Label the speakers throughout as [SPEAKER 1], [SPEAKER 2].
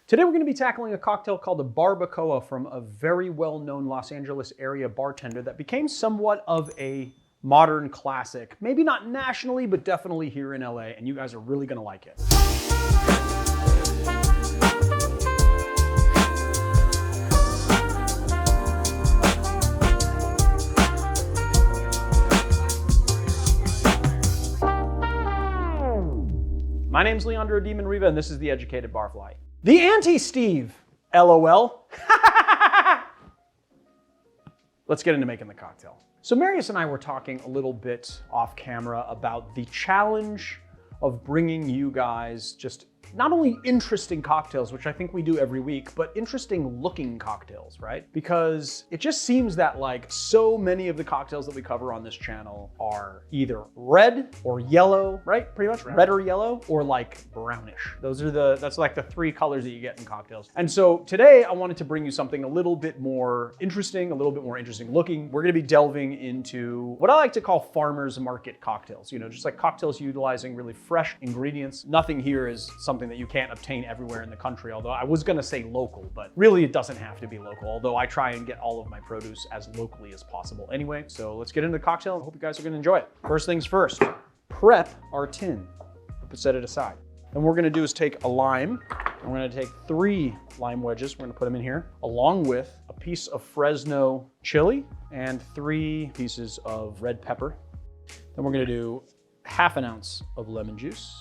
[SPEAKER 1] Today we're going to be tackling a cocktail called the Barbacoa from a very well-known Los Angeles area bartender that became somewhat of a modern classic. Maybe not nationally, but definitely here in LA, and you guys are really going to like it. My name's Leandro Demon Riva, and this is The Educated Barfly. The anti-Steve, LOL. Let's get into making the cocktail. So Marius and I were talking a little bit off camera about the challenge of bringing you guys just not only interesting cocktails, which I think we do every week, but interesting looking cocktails, right? Because it just seems that like so many of the cocktails that we cover on this channel are either red or yellow, right? Pretty much red or yellow, or like brownish. That's like the three colors that you get in cocktails. And so today I wanted to bring you something a little bit more interesting, looking. We're gonna be delving into what I like to call farmers market cocktails. You know, just like cocktails utilizing really fresh ingredients. Nothing here is something that you can't obtain everywhere in the country, although I was gonna say local, but really it doesn't have to be local, although I try and get all of my produce as locally as possible anyway. So let's get into the cocktail. I hope you guys are gonna enjoy it. First things first, prep our tin, set it aside. Then what we're gonna do is take a lime, and we're gonna take 3 lime wedges, we're gonna put them in here, along with a piece of Fresno chili and 3 pieces of red pepper. Then we're gonna do ½ ounce of lemon juice,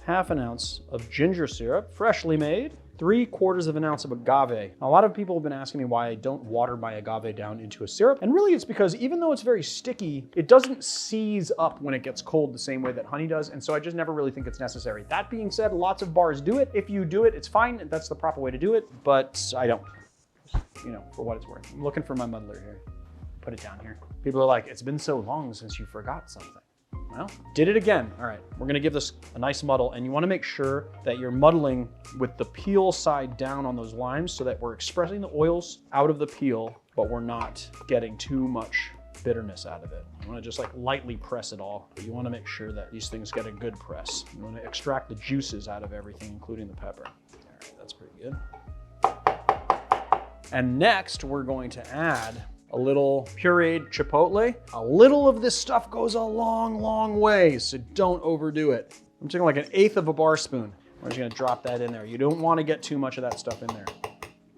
[SPEAKER 1] ½ ounce of ginger syrup, freshly made, 3/4 ounce of agave. Now, a lot of people have been asking me why I don't water my agave down into a syrup. And really it's because even though it's very sticky, it doesn't seize up when it gets cold the same way that honey does. And so I just never really think it's necessary. That being said, lots of bars do it. If you do it, it's fine. That's the proper way to do it, but I don't, you know, for what it's worth. I'm looking for my muddler here. Put it down here. People are like, it's been so long since you forgot something. Well, did it again. All right, we're gonna give this a nice muddle, and you wanna make sure that you're muddling with the peel side down on those limes so that we're expressing the oils out of the peel, but we're not getting too much bitterness out of it. You wanna just like lightly press it all, but you wanna make sure that these things get a good press. You wanna extract the juices out of everything, including the pepper. All right, that's pretty good. And next, we're going to add a little pureed chipotle. A little of this stuff goes a long, long way, so don't overdo it. I'm taking like 1/8 of a bar spoon. We're just gonna drop that in there. You don't wanna get too much of that stuff in there.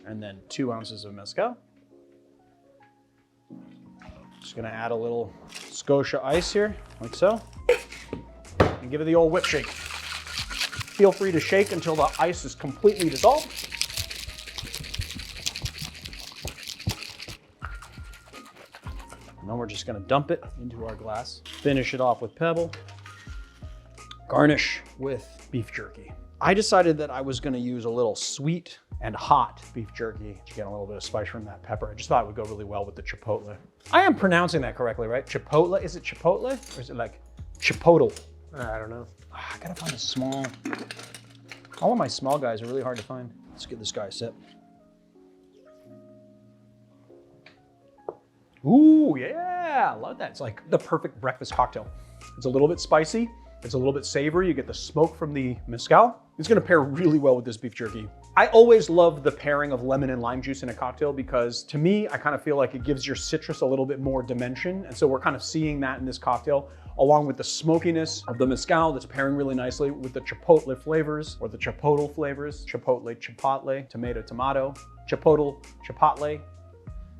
[SPEAKER 1] And then 2 ounces of mezcal. Just gonna add a little Scotia ice here, like so. And give it the old whip shake. Feel free to shake until the ice is completely dissolved. And then we're just gonna dump it into our glass. Finish it off with pebble. Garnish with beef jerky. I decided that I was gonna use a little sweet and hot beef jerky to get a little bit of spice from that pepper. I just thought it would go really well with the chipotle. I am pronouncing that correctly, right? Chipotle, is it chipotle? Or is it like chipotle?
[SPEAKER 2] I don't know.
[SPEAKER 1] I gotta find a small, all of my small guys are really hard to find. Let's give this guy a sip. Ooh, yeah, I love that. It's like the perfect breakfast cocktail. It's a little bit spicy. It's a little bit savory. You get the smoke from the mezcal. It's gonna pair really well with this beef jerky. I always love the pairing of lemon and lime juice in a cocktail because to me, I kind of feel like it gives your citrus a little bit more dimension. And so we're kind of seeing that in this cocktail, along with the smokiness of the mezcal that's pairing really nicely with the chipotle flavors or the chipotle flavors. Chipotle, tomato, chipotle, chipotle.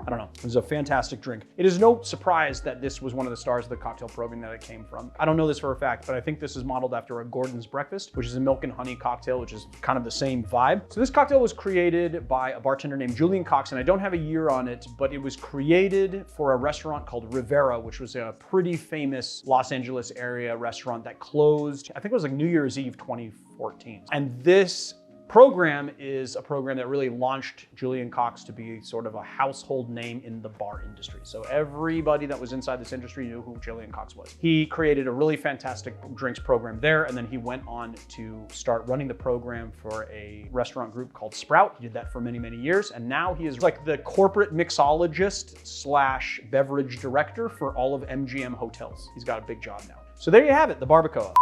[SPEAKER 1] I don't know, it was a fantastic drink. It is no surprise that this was one of the stars of the cocktail program that it came from. I don't know this for a fact, but I think this is modeled after a Gordon's Breakfast, which is a milk and honey cocktail, which is kind of the same vibe. So this cocktail was created by a bartender named Julian Cox, and I don't have a year on it, but it was created for a restaurant called Rivera, which was a pretty famous Los Angeles area restaurant that closed, I think it was like New Year's Eve 2014. And this program is a program that really launched Julian Cox to be sort of a household name in the bar industry. So everybody that was inside this industry knew who Julian Cox was. He created a really fantastic drinks program there, and then he went on to start running the program for a restaurant group called Sprout. He did that for many, many years, and now he is like the corporate mixologist slash beverage director for all of MGM hotels. He's got a big job now. So there you have it, the Barbacoa.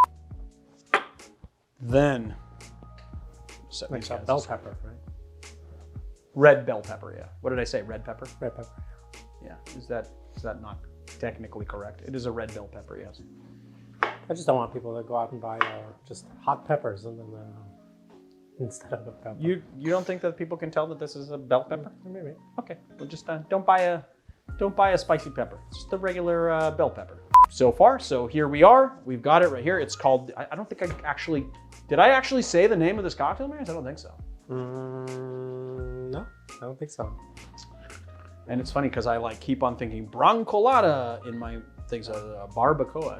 [SPEAKER 1] Then So
[SPEAKER 2] Like a bell pepper, right?
[SPEAKER 1] Red bell pepper, yeah. What did I say? Red pepper?
[SPEAKER 2] Red pepper.
[SPEAKER 1] Yeah. Is that not technically correct? It is a red bell pepper, yes.
[SPEAKER 2] I just don't want people to go out and buy just hot peppers and then instead of a pepper.
[SPEAKER 1] You don't think that people can tell that this is a bell pepper?
[SPEAKER 2] Maybe.
[SPEAKER 1] Okay. Well, just don't buy a spicy pepper. It's just a regular bell pepper. So here we are. We've got it right here. It's called. I don't think did I actually say the name of this cocktail, Marius? I don't think so.
[SPEAKER 2] No, I don't think so.
[SPEAKER 1] And it's funny because I keep on thinking brancolata in my things. Barbacoa.